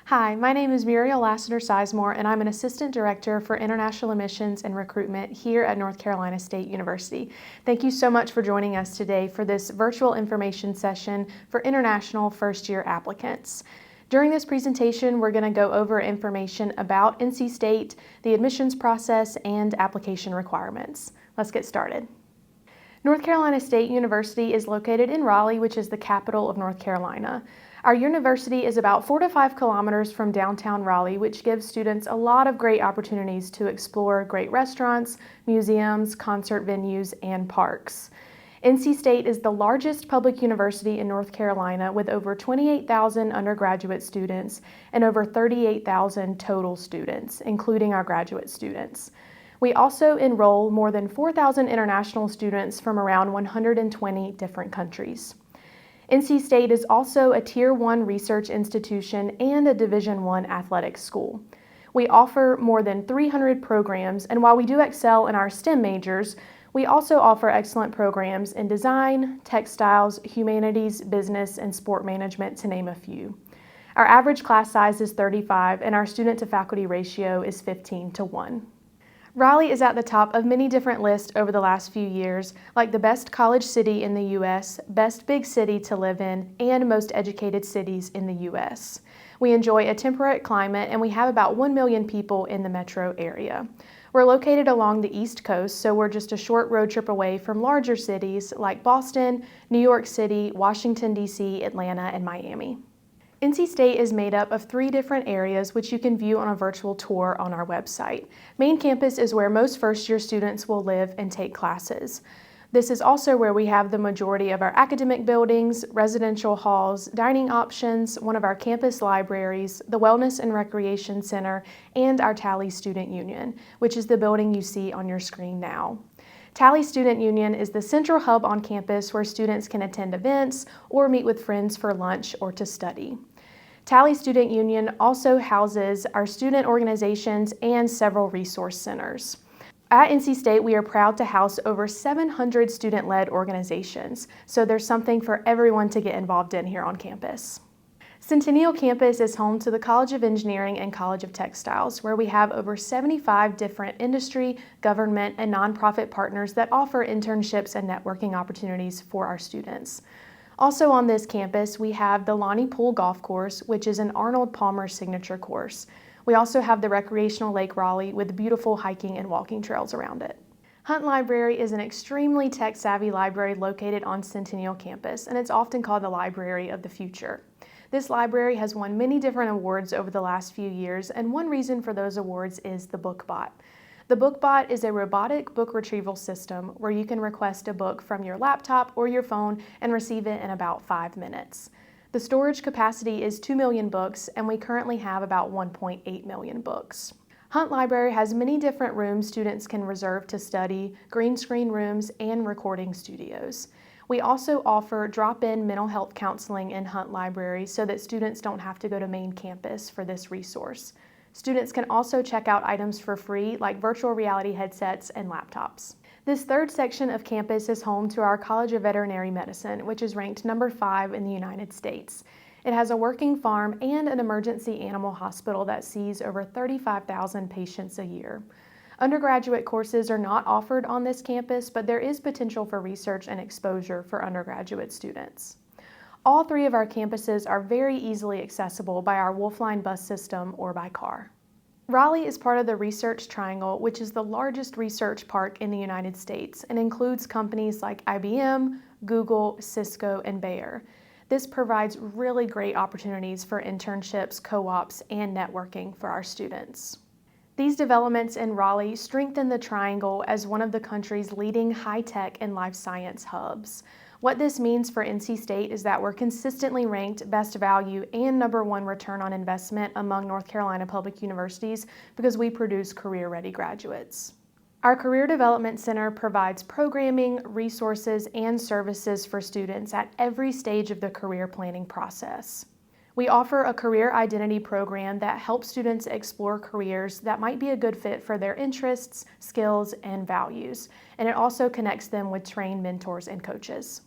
Hi, my name is Muriel Lassiter-Sizemore, and I'm an Assistant Director for International Admissions and Recruitment here at North Carolina State University. Thank you so much for joining us today for this virtual information session for international first-year applicants. During this presentation, we're going to go over information about NC State, the admissions process, and application requirements. Let's get started. North Carolina State University is located in Raleigh, which is the capital of North Carolina. Our university is about 4 to 5 kilometers from downtown Raleigh, which gives students a lot of great opportunities to explore great restaurants, museums, concert venues, and parks. NC State is the largest public university in North Carolina with over 28,000 undergraduate students and over 38,000 total students, including our graduate students. We also enroll more than 4,000 international students from around 120 different countries. NC State is also a Tier 1 research institution and a Division I athletics school. We offer more than 300 programs, and while we do excel in our STEM majors, we also offer excellent programs in design, textiles, humanities, business, and sport management, to name a few. Our average class size is 35, and our student-to-faculty ratio is 15:1. Raleigh is at the top of many different lists over the last few years, like the best college city in the U.S., best big city to live in, and most educated cities in the U.S. We enjoy a temperate climate, and we have about 1 million people in the metro area. We're located along the East Coast, so we're just a short road trip away from larger cities like Boston, New York City, Washington, D.C., Atlanta, and Miami. NC State is made up of 3 different areas, which you can view on a virtual tour on our website. Main campus is where most first-year students will live and take classes. This is also where we have the majority of our academic buildings, residential halls, dining options, one of our campus libraries, the Wellness and Recreation Center, and our Tally Student Union, which is the building you see on your screen now. Tally Student Union is the central hub on campus where students can attend events or meet with friends for lunch or to study. Tally Student Union also houses our student organizations and several resource centers. At NC State, we are proud to house over 700 student-led organizations, so there's something for everyone to get involved in here on campus. Centennial Campus is home to the College of Engineering and College of Textiles, where we have over 75 different industry, government, and nonprofit partners that offer internships and networking opportunities for our students. Also on this campus, we have the Lonnie Pool Golf Course, which is an Arnold Palmer signature course. We also have the recreational Lake Raleigh with beautiful hiking and walking trails around it. Hunt Library is an extremely tech-savvy library located on Centennial Campus, and it's often called the Library of the Future. This library has won many different awards over the last few years, and one reason for those awards is the BookBot. The BookBot is a robotic book retrieval system where you can request a book from your laptop or your phone and receive it in about 5 minutes. The storage capacity is 2 million books, and we currently have about 1.8 million books. Hunt Library has many different rooms students can reserve to study, green screen rooms, and recording studios. We also offer drop-in mental health counseling in Hunt Library so that students don't have to go to main campus for this resource. Students can also check out items for free like virtual reality headsets and laptops. This third section of campus is home to our College of Veterinary Medicine, which is ranked number 5 in the United States. It has a working farm and an emergency animal hospital that sees over 35,000 patients a year. Undergraduate courses are not offered on this campus, but there is potential for research and exposure for undergraduate students. All 3 of our campuses are very easily accessible by our Wolfline bus system or by car. Raleigh is part of the Research Triangle, which is the largest research park in the United States and includes companies like IBM, Google, Cisco, and Bayer. This provides really great opportunities for internships, co-ops, and networking for our students. These developments in Raleigh strengthen the Triangle as one of the country's leading high-tech and life science hubs. What this means for NC State is that we're consistently ranked best value and number 1 return on investment among North Carolina public universities because we produce career-ready graduates. Our Career Development Center provides programming, resources, and services for students at every stage of the career planning process. We offer a career identity program that helps students explore careers that might be a good fit for their interests, skills, and values, and it also connects them with trained mentors and coaches.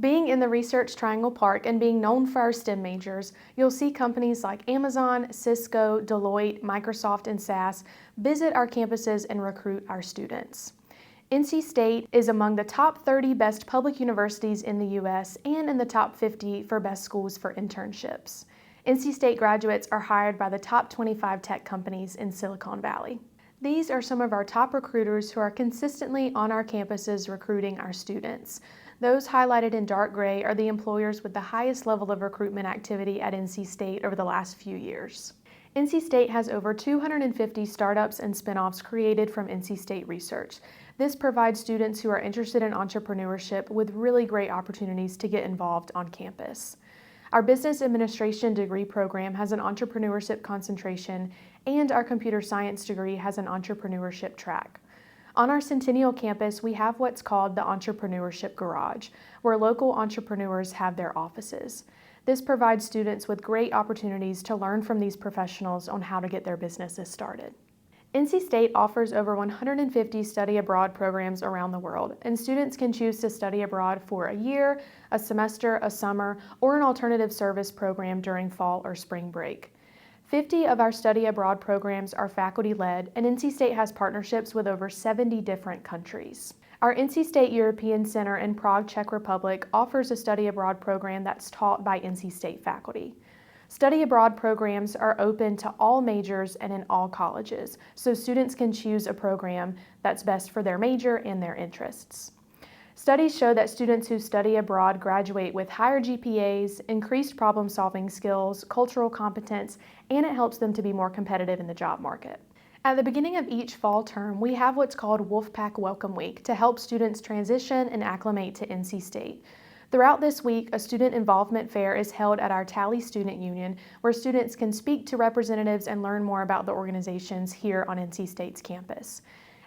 Being in the Research Triangle Park and being known for our STEM majors, you'll see companies like Amazon, Cisco, Deloitte, Microsoft, and SAS visit our campuses and recruit our students. NC State is among the top 30 best public universities in the U.S. and in the top 50 for best schools for internships. NC State graduates are hired by the top 25 tech companies in Silicon Valley. These are some of our top recruiters who are consistently on our campuses recruiting our students. Those highlighted in dark gray are the employers with the highest level of recruitment activity at NC State over the last few years. NC State has over 250 startups and spinoffs created from NC State research. This provides students who are interested in entrepreneurship with really great opportunities to get involved on campus. Our business administration degree program has an entrepreneurship concentration, and our computer science degree has an entrepreneurship track. On our Centennial campus, we have what's called the Entrepreneurship Garage, where local entrepreneurs have their offices. This provides students with great opportunities to learn from these professionals on how to get their businesses started. NC State offers over 150 study abroad programs around the world, and students can choose to study abroad for a year, a semester, a summer, or an alternative service program during fall or spring break. 50 of our study abroad programs are faculty-led, and NC State has partnerships with over 70 different countries. Our NC State European Center in Prague, Czech Republic offers a study abroad program that's taught by NC State faculty. Study abroad programs are open to all majors and in all colleges, so students can choose a program that's best for their major and their interests. Studies show that students who study abroad graduate with higher GPAs, increased problem-solving skills, cultural competence, and it helps them to be more competitive in the job market. At the beginning of each fall term, we have what's called Wolfpack Welcome Week to help students transition and acclimate to NC State. Throughout this week, a student involvement fair is held at our Tally Student Union, where students can speak to representatives and learn more about the organizations here on NC State's campus.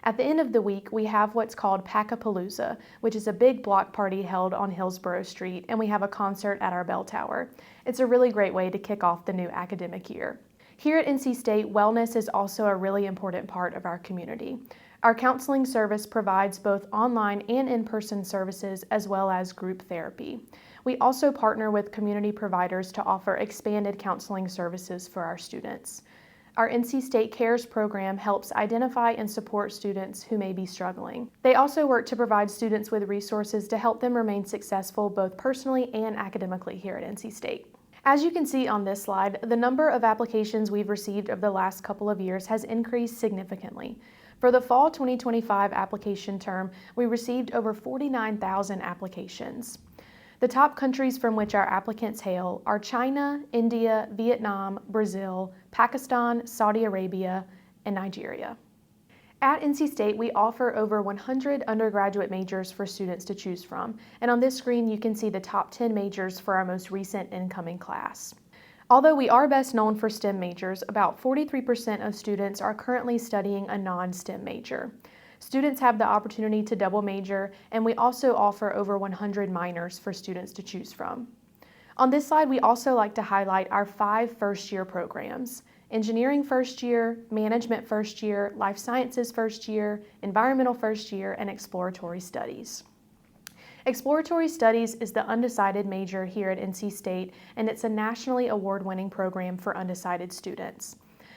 At the end of the week, we have what's called Packapalooza, which is a big block party held on Hillsborough Street, and we have a concert at our bell tower. It's a really great way to kick off the new academic year. Here at NC State, wellness is also a really important part of our community. Our counseling service provides both online and in-person services as well as group therapy. We also partner with community providers to offer expanded counseling services for our students. Our NC State Cares program helps identify and support students who may be struggling. They also work to provide students with resources to help them remain successful both personally and academically here at NC State. As you can see on this slide, the number of applications we've received over the last couple of years has increased significantly. For the fall 2025 application term, we received over 49,000 applications. The top countries from which our applicants hail are China, India, Vietnam, Brazil, Pakistan, Saudi Arabia, and Nigeria. At NC State, we offer over 100 undergraduate majors for students to choose from, and on this screen you can see the top 10 majors for our most recent incoming class. Although we are best known for STEM majors, about 43% of students are currently studying a non-STEM major. Students have the opportunity to double major, and we also offer over 100 minors for students to choose from. On this slide, we also like to highlight our 5 first-year programs: Engineering first year, Management first year, Life Sciences first year, Environmental first year, and Exploratory Studies. Exploratory Studies is the undecided major here at NC State, and it's a nationally award-winning program for undecided students.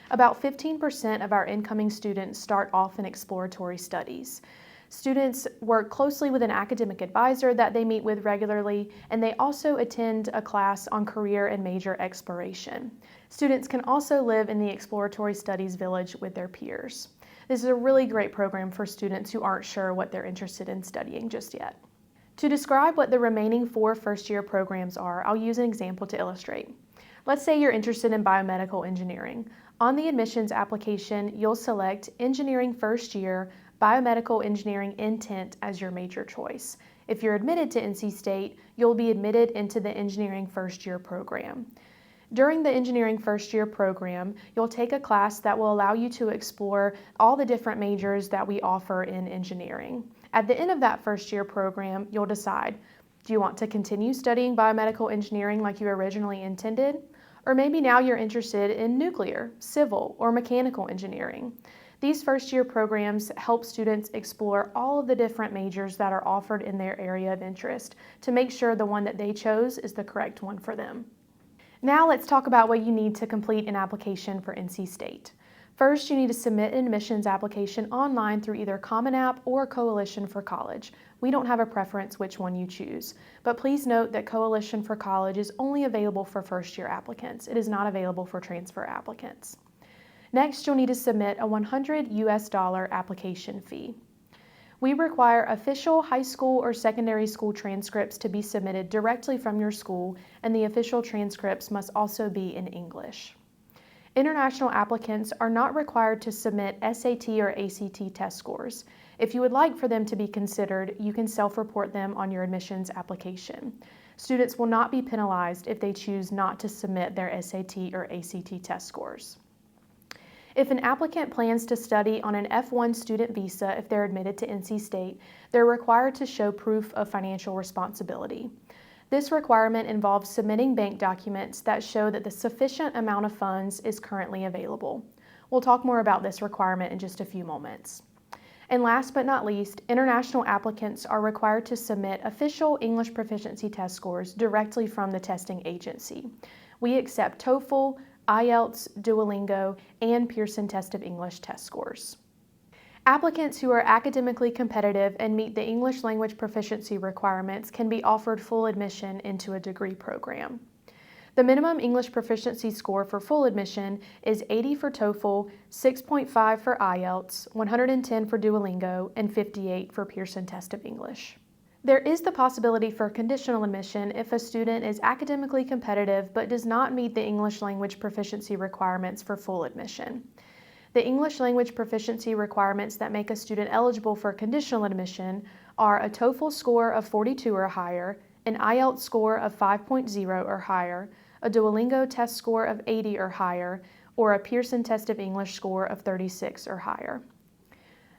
About 15% of our incoming students start off in Exploratory Studies. Students work closely with an academic advisor that they meet with regularly, and they also attend a class on career and major exploration. Students can also live in the Exploratory Studies Village with their peers. This is a really great program for students who aren't sure what they're interested in studying just yet. To describe what the remaining 4 first-year programs are, I'll use an example to illustrate. Let's say you're interested in biomedical engineering. On the admissions application, you'll select Engineering First Year, Biomedical Engineering Intent as your major choice. If you're admitted to NC State, you'll be admitted into the Engineering First Year program. During the Engineering First Year program, you'll take a class that will allow you to explore all the different majors that we offer in engineering. At the end of that first year program, you'll decide, do you want to continue studying biomedical engineering like you originally intended? Or maybe now you're interested in nuclear, civil, or mechanical engineering. These first-year programs help students explore all of the different majors that are offered in their area of interest to make sure the one that they chose is the correct one for them. Now let's talk about what you need to complete an application for NC State. First, you need to submit an admissions application online through either Common App or Coalition for College. We don't have a preference which one you choose, but please note that Coalition for College is only available for first-year applicants. It is not available for transfer applicants. Next, you'll need to submit a $100 application fee. We require official high school or secondary school transcripts to be submitted directly from your school, and the official transcripts must also be in English. International applicants are not required to submit SAT or ACT test scores. If you would like for them to be considered, you can self-report them on your admissions application. Students will not be penalized if they choose not to submit their SAT or ACT test scores. If an applicant plans to study on an F1 student visa if they're admitted to NC State, they're required to show proof of financial responsibility. This requirement involves submitting bank documents that show that the sufficient amount of funds is currently available. We'll talk more about this requirement in just a few moments. And last but not least, international applicants are required to submit official English proficiency test scores directly from the testing agency. We accept TOEFL, IELTS, Duolingo, and Pearson Test of English test scores. Applicants who are academically competitive and meet the English language proficiency requirements can be offered full admission into a degree program. The minimum English proficiency score for full admission is 80 for TOEFL, 6.5 for IELTS, 110 for Duolingo, and 58 for Pearson Test of English. There is the possibility for conditional admission if a student is academically competitive but does not meet the English language proficiency requirements for full admission. The English language proficiency requirements that make a student eligible for conditional admission are a TOEFL score of 42 or higher, an IELTS score of 5.0 or higher, a Duolingo test score of 80 or higher, or a Pearson Test of English score of 36 or higher.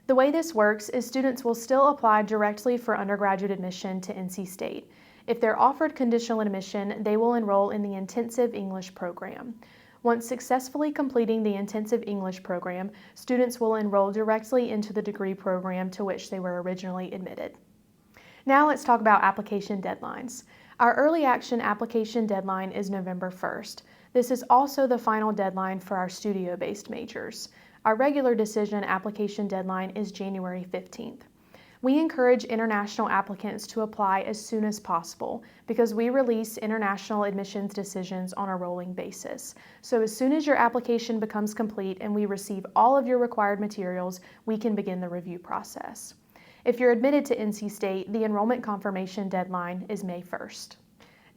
The way this works is students will still apply directly for undergraduate admission to NC State. If they're offered conditional admission, they will enroll in the intensive English program. Once successfully completing the intensive English program, students will enroll directly into the degree program to which they were originally admitted. Now let's talk about application deadlines. Our early action application deadline is November 1st. This is also the final deadline for our studio-based majors. Our regular decision application deadline is January 15th. We encourage international applicants to apply as soon as possible because we release international admissions decisions on a rolling basis. So as soon as your application becomes complete and we receive all of your required materials, we can begin the review process. If you're admitted to NC State, the enrollment confirmation deadline is May 1st.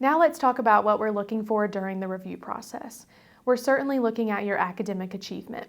Now let's talk about what we're looking for during the review process. We're certainly looking at your academic achievement.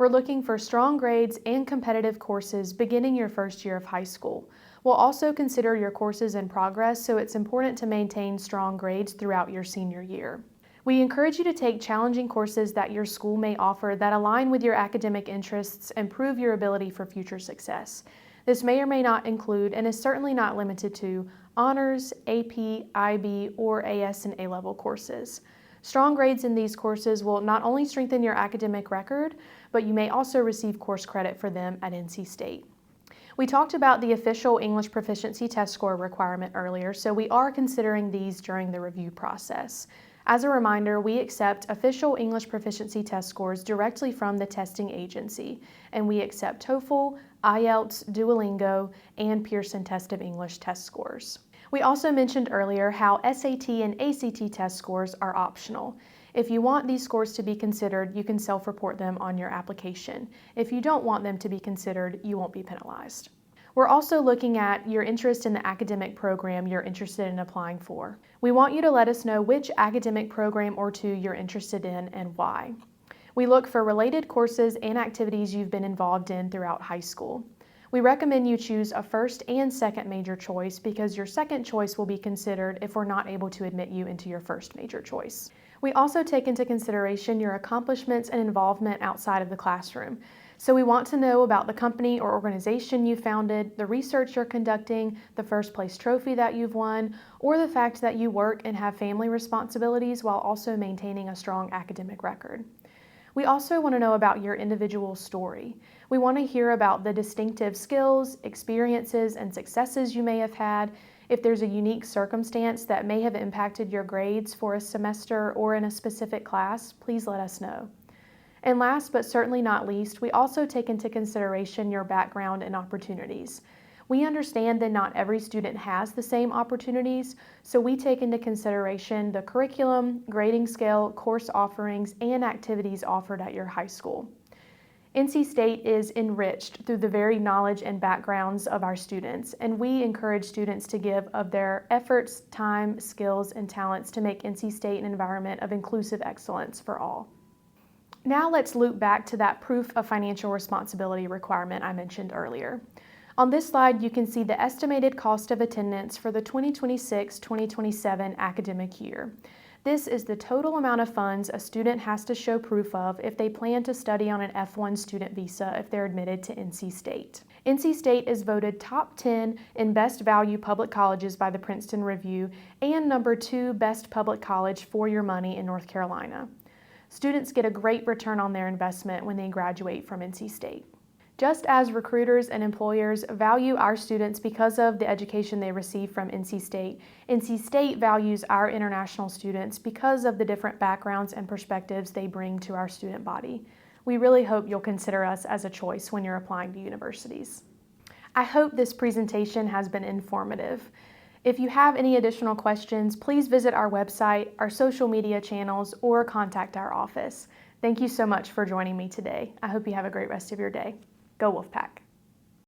We're looking for strong grades and competitive courses beginning your first year of high school. We'll also consider your courses in progress, so it's important to maintain strong grades throughout your senior year. We encourage you to take challenging courses that your school may offer that align with your academic interests and prove your ability for future success. This may or may not include, and is certainly not limited to, honors, AP, IB, or AS and A-level courses. Strong grades in these courses will not only strengthen your academic record, but you may also receive course credit for them at NC State. We talked about the official English proficiency test score requirement earlier, so we are considering these during the review process. As a reminder, we accept official English proficiency test scores directly from the testing agency, and we accept TOEFL, IELTS, Duolingo, and Pearson Test of English test scores. We also mentioned earlier how SAT and ACT test scores are optional. If you want these scores to be considered, you can self-report them on your application. If you don't want them to be considered, you won't be penalized. We're also looking at your interest in the academic program you're interested in applying for. We want you to let us know which academic program or two you're interested in and why. We look for related courses and activities you've been involved in throughout high school. We recommend you choose a first and second major choice because your second choice will be considered if we're not able to admit you into your first major choice. We also take into consideration your accomplishments and involvement outside of the classroom. So we want to know about the company or organization you founded, the research you're conducting, the first place trophy that you've won, or the fact that you work and have family responsibilities while also maintaining a strong academic record. We also want to know about your individual story. We want to hear about the distinctive skills, experiences, and successes you may have had. If there's a unique circumstance that may have impacted your grades for a semester or in a specific class, please let us know. And last but certainly not least, we also take into consideration your background and opportunities. We understand that not every student has the same opportunities, so we take into consideration the curriculum, grading scale, course offerings, and activities offered at your high school. NC State is enriched through the varied knowledge and backgrounds of our students, and we encourage students to give of their efforts, time, skills, and talents to make NC State an environment of inclusive excellence for all. Now let's loop back to that proof of financial responsibility requirement I mentioned earlier. On this slide, you can see the estimated cost of attendance for the 2026-2027 academic year. This is the total amount of funds a student has to show proof of if they plan to study on an F1 student visa if they're admitted to NC State. NC State is voted top 10 in best value public colleges by the Princeton Review and number 2 best public college for your money in North Carolina. Students get a great return on their investment when they graduate from NC State. Just as recruiters and employers value our students because of the education they receive from NC State values our international students because of the different backgrounds and perspectives they bring to our student body. We really hope you'll consider us as a choice when you're applying to universities. I hope this presentation has been informative. If you have any additional questions, please visit our website, our social media channels, or contact our office. Thank you so much for joining me today. I hope you have a great rest of your day. Go Wolfpack!